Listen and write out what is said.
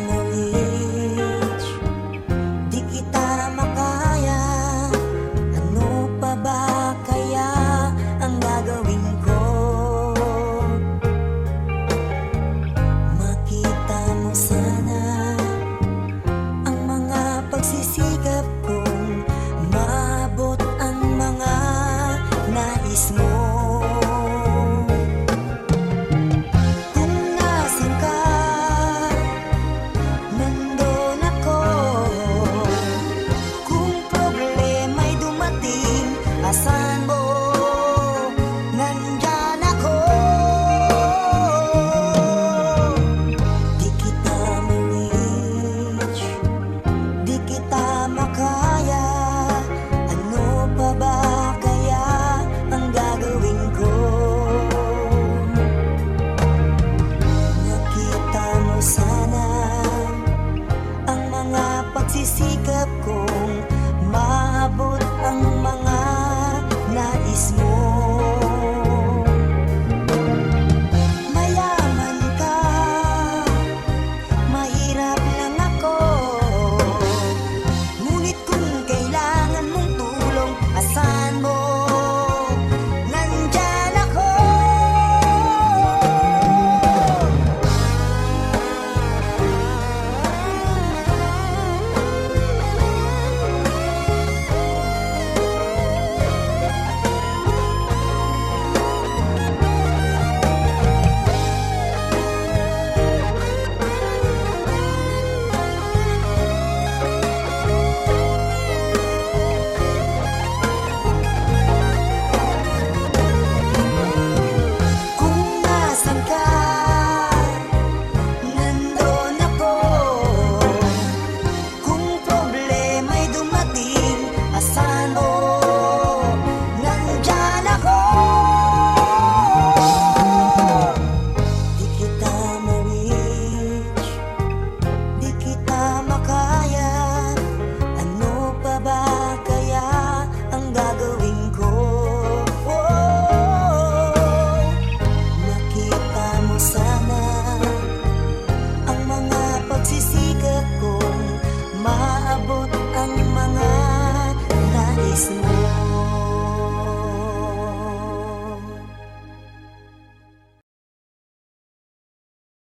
ma-reach, di kita makaya. Ano pa ba kaya ang gagawin ko? Makita mo sana ang mga pagsisikap kong maabot ang mga nais mo. Asan mo, nandyan ako. Di kita ma-reach, di kita makaya. Ano pa ba kaya ang gagawin ko? Nakita mo sana ang mga pagsisikap kong maabot ang mga nais mo. Mayaman ka, mahirap lang ako. Ngunit kung kailangan mong tulong, asan mo, nandyan ako. Maabot ang mga nais mo.